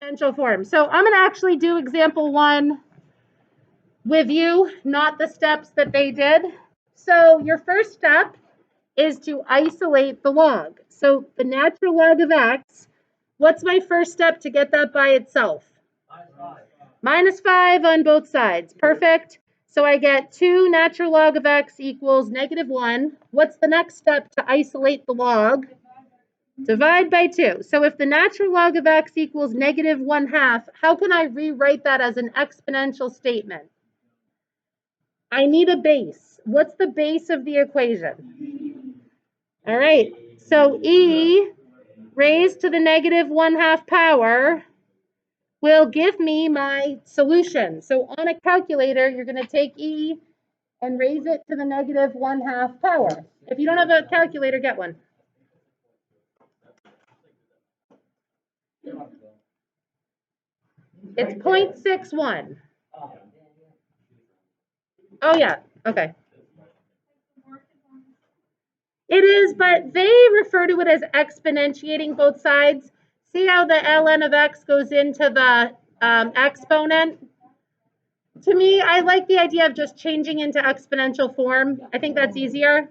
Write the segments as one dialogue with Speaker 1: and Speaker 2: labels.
Speaker 1: exponential form. So I'm going to actually do example 1 with you, not the steps that they did. So your first step is to isolate the log. So the natural log of x, what's my first step to get that by itself? -5 on both sides. Perfect. So I get 2 natural log of x equals -1. What's the next step to isolate the log? Divide by 2. So if the natural log of x equals -1/2, how can I rewrite that as an exponential statement? I need a base. What's the base of the equation? All right. So e raised to the -1/2 power will give me my solution. So on a calculator, you're going to take e and raise it to the -1/2 power. If you don't have a calculator, get one. It's 0.61. Oh, yeah. Okay. It is, but they refer to it as exponentiating both sides. See how the ln of x goes into the exponent? To me, I like the idea of just changing into exponential form. I think that's easier.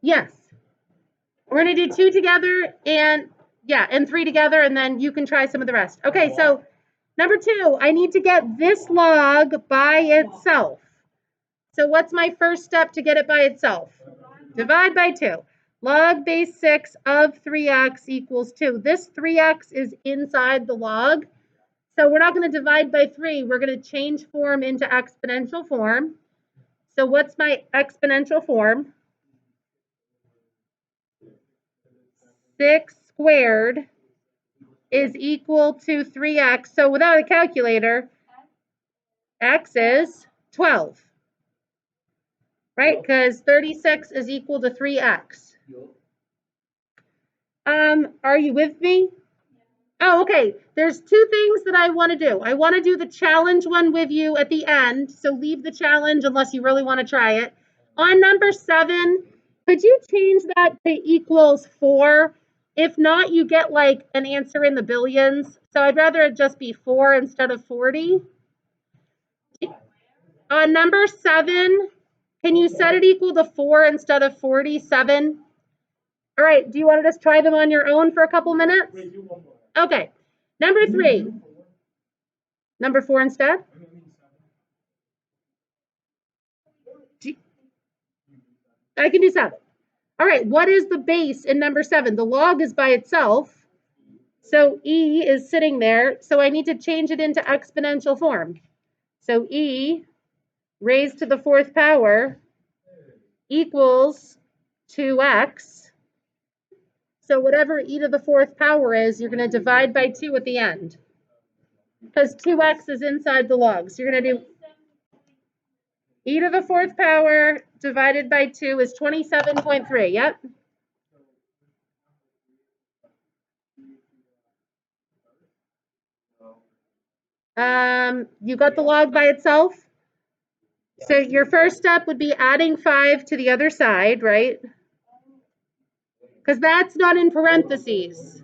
Speaker 1: Yes. We're going to do 2 together and 3 together, and then you can try some of the rest. Okay, so number 2, I need to get this log by itself. So what's my first step to get it by itself? Divide by 2. Log base 6 of 3x equals 2. This 3x is inside the log. So we're not going to divide by 3. We're going to change form into exponential form. So what's my exponential form? 6 squared is equal to 3x. So without a calculator, x is 12. Right? Because 36 is equal to 3x. Are you with me? Oh, okay. There's 2 things that I want to do. I want to do the challenge one with you at the end. So leave the challenge unless you really want to try it. On number 7, could you change that to equals 4? If not, you get like an answer in the billions. So I'd rather it just be 4 instead of 40. On number 7, can you set it equal to 4 instead of 47? All right. Do you want to just try them on your own for a couple minutes? Okay. Number 3. Number 4 instead? I can do 7. All right. What is the base in number 7? The log is by itself. So e is sitting there. So I need to change it into exponential form. So e raised to the 4th power equals 2x. So whatever e to the 4th power is, you're going to divide by 2 at the end. Because 2x is inside the log. So you're going to do e to the 4th power divided by 2 is 27.3. Yep. You got the log by itself? So your first step would be adding 5 to the other side, right? Because that's not in parentheses.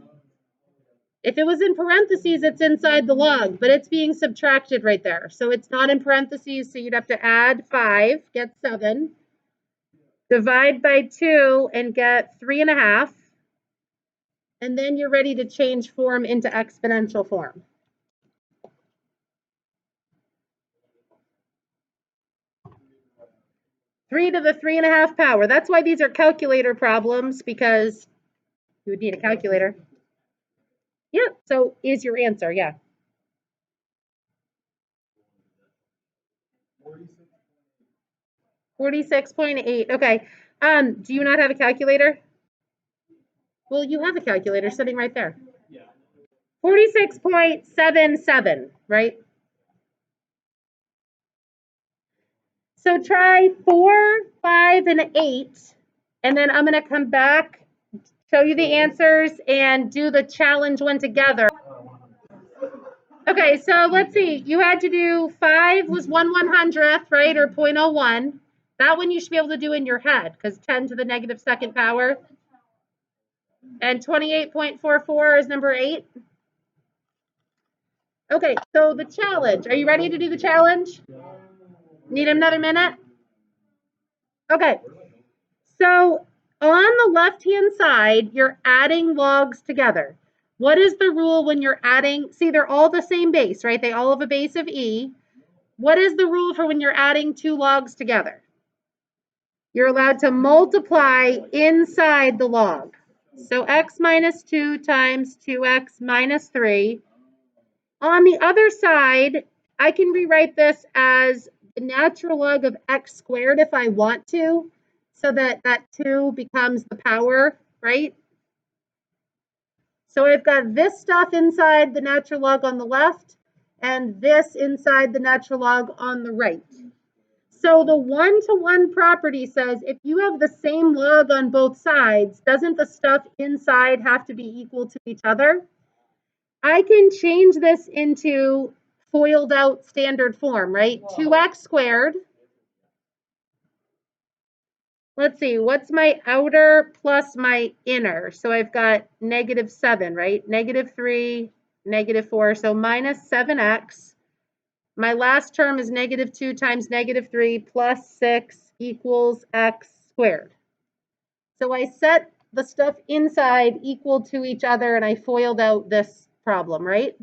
Speaker 1: If it was in parentheses, it's inside the log, but it's being subtracted right there. So it's not in parentheses, so you'd have to add 5, get 7, divide by 2, and get 3.5. And then you're ready to change form into exponential form. Three to the 3.5 power. That's why these are calculator problems, because you would need a calculator. Yeah, so is your answer, yeah. 46.8. Okay. Do you not have a calculator? Well, you have a calculator sitting right there. Yeah. 46.77, right? So try 4, 5, and 8, and then I'm going to come back, show you the answers, and do the challenge one together. Okay, so let's see. You had to do 5 was 1/100th, right, or 0.01. That one you should be able to do in your head, because 10 to the -2nd power. And 28.44 is number 8. Okay, so the challenge. Are you ready to do the challenge? Need another minute? Okay. So on the left-hand side, you're adding logs together. What is the rule when you're adding? See, they're all the same base, right? They all have a base of E. What is the rule for when you're adding 2 logs together? You're allowed to multiply inside the log. So x minus 2 times 2x minus 3. On the other side, I can rewrite this as the natural log of x squared if I want to, so that that 2 becomes the power, right? So I've got this stuff inside the natural log on the left, and this inside the natural log on the right. So the one-to-one property says if you have the same log on both sides, doesn't the stuff inside have to be equal to each other? I can change this into FOILed out standard form, right? 2x squared. Let's see, what's my outer plus my inner? So I've got -7, right? -3, -4, so minus 7x. My last term is -2 times -3 plus 6 equals x squared. So I set the stuff inside equal to each other and I FOILed out this problem, right?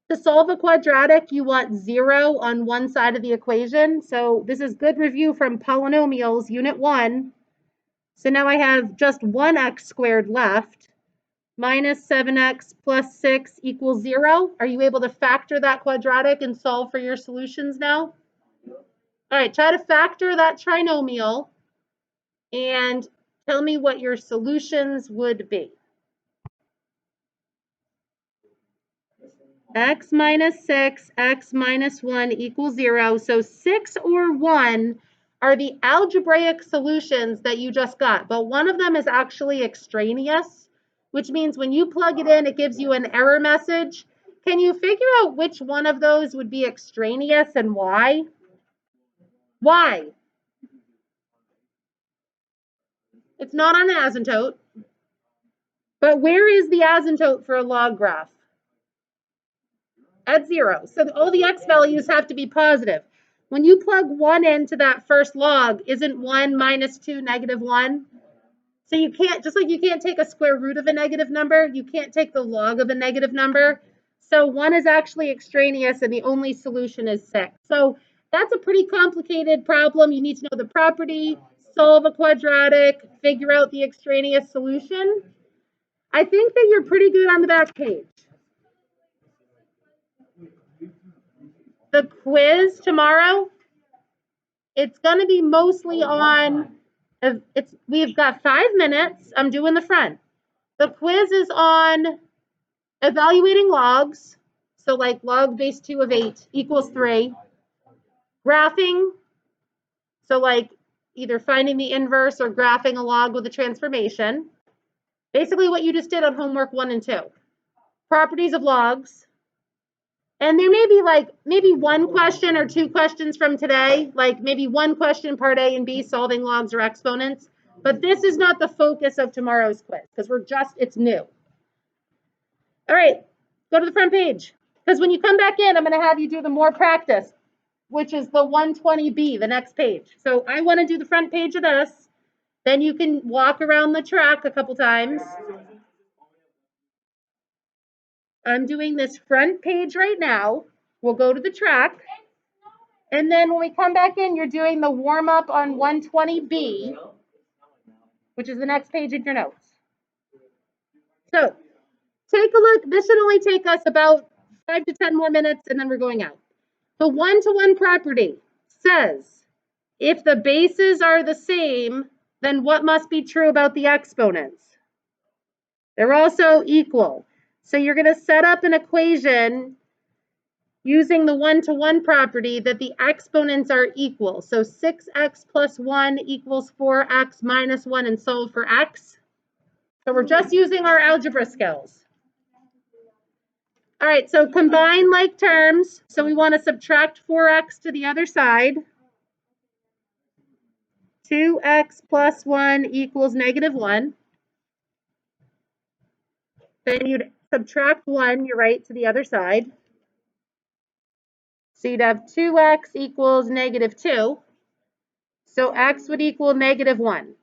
Speaker 1: To solve a quadratic, you want 0 on one side of the equation. So this is good review from polynomials, unit 1. So now I have just 1x squared left. Minus 7x plus 6 equals 0. Are you able to factor that quadratic and solve for your solutions now? All right, try to factor that trinomial and tell me what your solutions would be. X minus 6, x minus 1 equals 0. So 6 or 1 are the algebraic solutions that you just got, but one of them is actually extraneous, which means when you plug it in, it gives you an error message. Can you figure out which one of those would be extraneous and why? Why? It's not on an asymptote. But where is the asymptote for a log graph? At 0. So all the x values have to be positive. When you plug 1 into that first log, isn't 1 minus 2 negative 1? So you can't, just like you can't take a square root of a negative number, you can't take the log of a negative number. So 1 is actually extraneous and the only solution is 6. So that's a pretty complicated problem. You need to know the property, solve a quadratic, figure out the extraneous solution. I think that you're pretty good on the back page. The quiz tomorrow, it's going to be mostly on, we've got 5 minutes. I'm doing the front. The quiz is on evaluating logs. So like log base 2 of 8 equals 3. Graphing. So like either finding the inverse or graphing a log with a transformation. Basically what you just did on homework 1 and 2. Properties of logs. And there may be like maybe 1 question or 2 questions from today, like maybe 1 question part A and B, solving logs or exponents. But this is not the focus of tomorrow's quiz because it's new. All right, go to the front page. Because when you come back in, I'm going to have you do the more practice, which is the 120B, the next page. So I want to do the front page of this. Then you can walk around the track a couple times. I'm doing this front page right now. We'll go to the track. And then when we come back in, you're doing the warm-up on 120B, which is the next page in your notes. So take a look. This should only take us about 5 to 10 more minutes, and then we're going out. The one-to-one property says, if the bases are the same, then what must be true about the exponents? They're also equal. So you're going to set up an equation using the one-to-one property that the exponents are equal. So 6x plus 1 equals 4x minus 1 and solve for x. So we're just using our algebra skills. All right, so combine like terms. So we want to subtract 4x to the other side. 2x plus 1 equals -1. Then you'd subtract 1, you're right, to the other side. So you'd have 2x equals negative 2. So x would equal negative 1.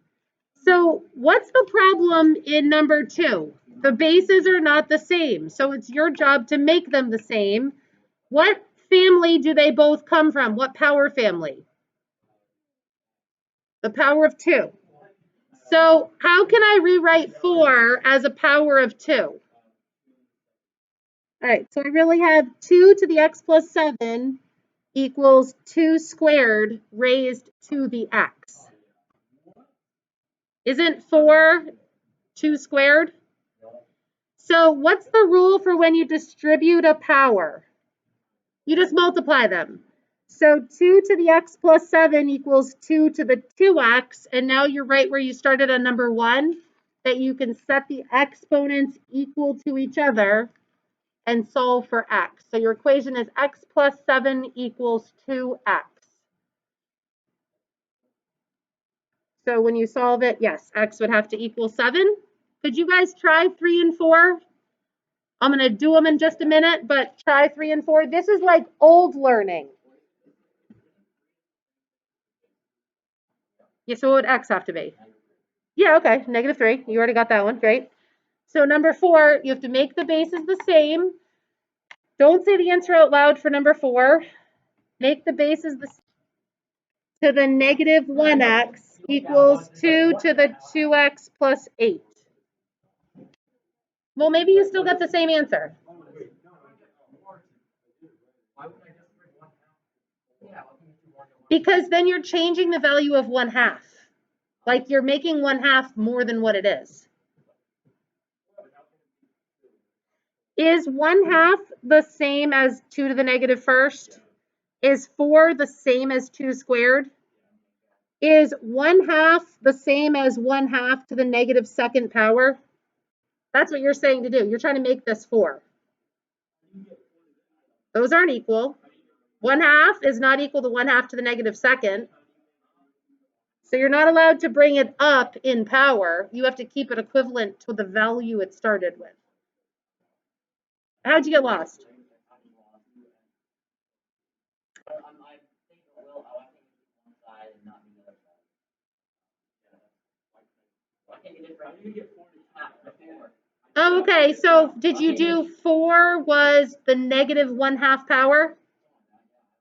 Speaker 1: So what's the problem in number 2? The bases are not the same. So it's your job to make them the same. What family do they both come from? What power family? The power of 2. So how can I rewrite 4 as a power of 2? All right, so I really have 2 to the x plus 7 equals 2 squared raised to the x. Isn't 4 2 squared? So what's the rule for when you distribute a power? You just multiply them. So 2 to the x plus 7 equals 2 to the 2x, and now you're right where you started on number 1, that you can set the exponents equal to each other and solve for x. So your equation is x plus 7 equals 2x. So when you solve it, yes, x would have to equal 7. Could you guys try 3 and 4? I'm going to do them in just a minute, but try 3 and 4. This is like old learning. Yeah, so what would x have to be? Yeah, okay, negative 3. You already got that one. Great. So number 4, you have to make the bases the same. Don't say the answer out loud for number 4. Make the bases the same. To the negative 1x equals 2 to the 2x plus 8. Well, maybe you still got the same answer. Because then you're changing the value of 1/2. Like you're making 1/2 more than what it is. Is 1/2 the same as 2 to the negative first? Is 4 the same as 2 squared? Is 1/2 the same as 1/2 to the negative second power? That's what you're saying to do. You're trying to make this 4. Those aren't equal. 1/2 is not equal to 1/2 to the negative second. So you're not allowed to bring it up in power. You have to keep it equivalent to the value it started with. How'd you get lost? Oh, okay. So did you do 4 was the negative 1/2 power?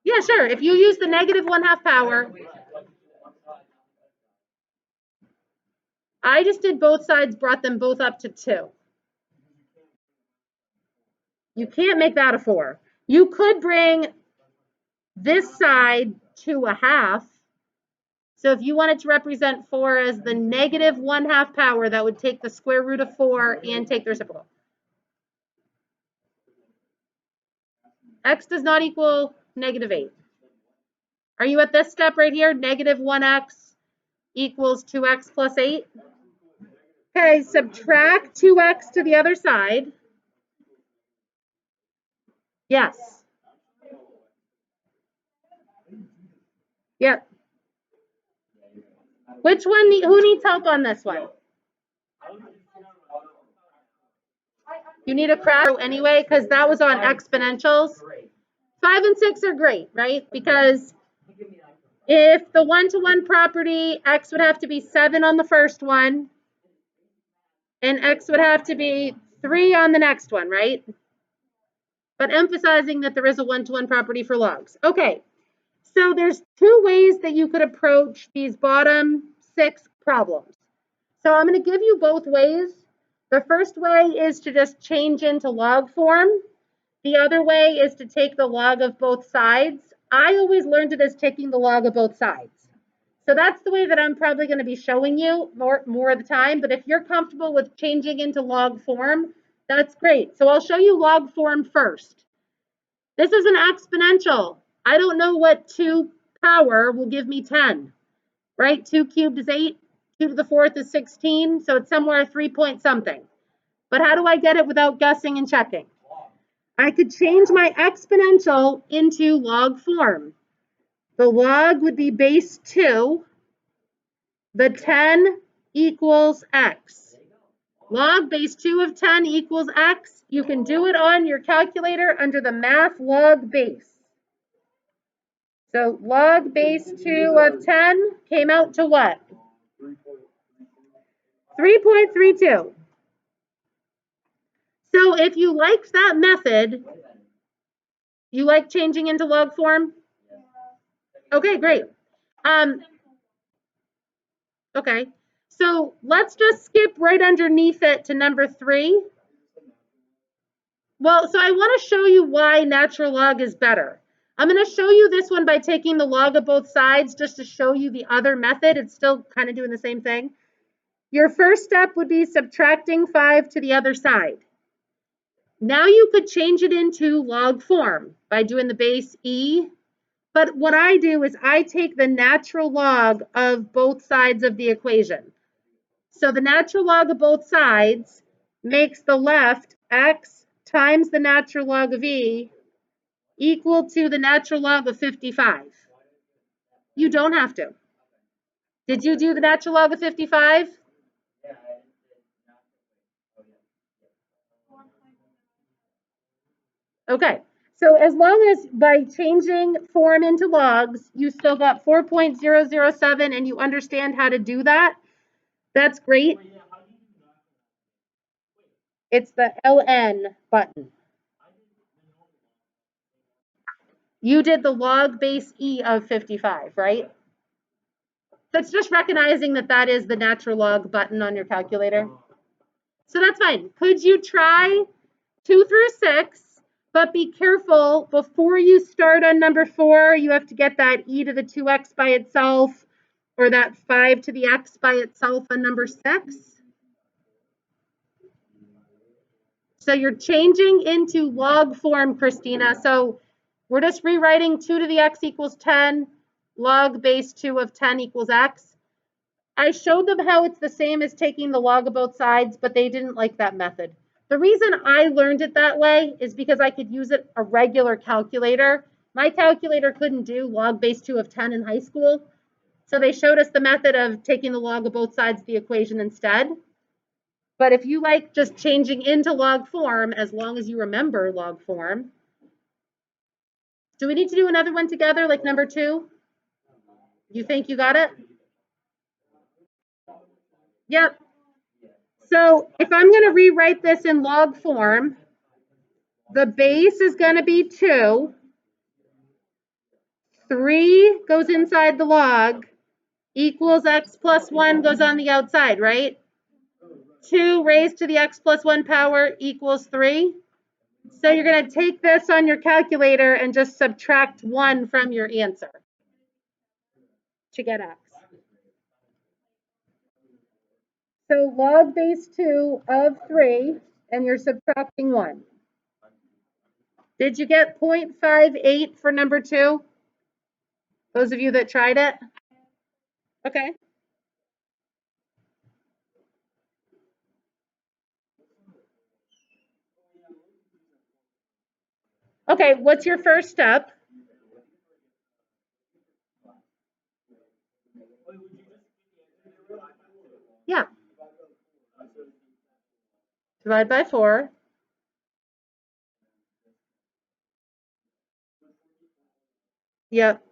Speaker 1: Yeah, sure. If you use the negative 1/2 power, I just did both sides, brought them both up to 2. You can't make that a 4. You could bring this side to 1/2. So if you wanted to represent 4 as the negative 1/2 power, that would take the square root of 4 and take the reciprocal. X does not equal negative 8. Are you at this step right here? Negative 1x equals 2x plus 8. Okay, subtract 2x to the other side. Yes. Yep. Which one, who needs help on this one? You need a crash anyway, because that was on exponentials. 5 and 6 are great, right? Because if the one-to-one property, x would have to be 7 on the first one, and x would have to be 3 on the next one, right? But emphasizing that there is a one-to-one property for logs. Okay, so there's 2 ways that you could approach these bottom 6 problems. So I'm going to give you both ways. The first way is to just change into log form. The other way is to take the log of both sides. I always learned it as taking the log of both sides. So that's the way that I'm probably going to be showing you more of the time. But if you're comfortable with changing into log form, that's great. So I'll show you log form first. This is an exponential. I don't know what 2 power will give me 10, right? 2 cubed is 8. 2 to the 4th is 16. So it's somewhere 3 point something. But how do I get it without guessing and checking? I could change my exponential into log form. The log would be base 2. The 10 equals x. Log base 2 of 10 equals x. You can do it on your calculator under the math log base. So log base 2 of 10 came out to what? 3.32. So if you liked that method, you like changing into log form? Okay, great. Okay, so let's just skip right underneath it to number 3. Well, so I want to show you why natural log is better. I'm going to show you this one by taking the log of both sides just to show you the other method. It's still kind of doing the same thing. Your first step would be subtracting 5 to the other side. Now you could change it into log form by doing the base E. But what I do is I take the natural log of both sides of the equation. So the natural log of both sides makes the left x times the natural log of E equal to the natural log of 55. You don't have to. Did you do the natural log of 55? Okay, so as long as by changing form into logs, you still got 4.007 and you understand how to do that, that's great. It's the LN button. You did the log base E of 55, right? That's just recognizing that that is the natural log button on your calculator. So that's fine. Could you try 2 through 6, but be careful before you start on number 4, you have to get that e to the 2x by itself or that 5 to the x by itself on number 6. So you're changing into log form, Christina. So we're just rewriting 2 to the x equals 10, log base 2 of 10 equals x. I showed them how it's the same as taking the log of both sides, but they didn't like that method. The reason I learned it that way is because I could use a regular calculator. My calculator couldn't do log base 2 of 10 in high school. So they showed us the method of taking the log of both sides of the equation instead. But if you like just changing into log form, as long as you remember log form. Do we need to do another one together, like number 2? You think you got it? Yep. So if I'm going to rewrite this in log form, the base is going to be 2. 3 goes inside the log, equals x plus 1 goes on the outside, right? 2 raised to the x plus 1 power equals 3. So you're going to take this on your calculator and just subtract 1 from your answer to get x. So log base 2 of 3, and you're subtracting 1. Did you get 0.58 for number 2? Those of you that tried it? Okay. Okay, what's your first step? Yeah. Divide by 4. Yep.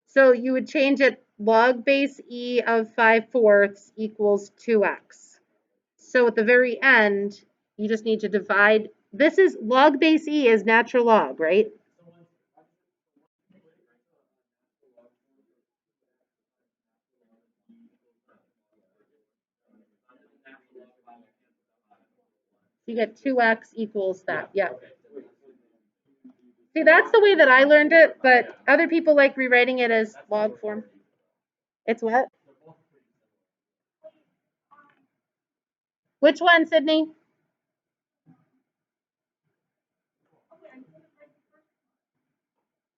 Speaker 1: So you would change it log base E of 5/4 equals 2x. So at the very end, you just need to divide. This is log base E is natural log, right? You get 2x equals that. Yeah. See, that's the way that I learned it, but other people like rewriting it as log form. It's what? Which one, Sydney?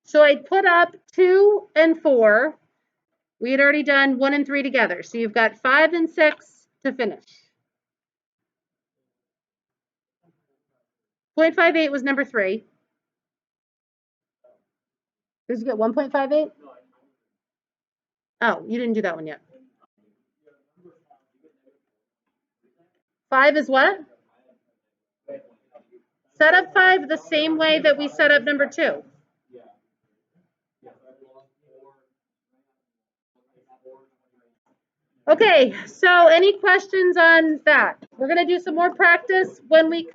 Speaker 1: So I put up 2 and 4. We had already done 1 and 3 together. So you've got 5 and 6 to finish. 0.58 was number 3. Did you get 1.58? Oh, you didn't do that one yet. 5 is what? Set up 5 the same way that we set up number 2. Okay, so any questions on that? We're going to do some more practice when we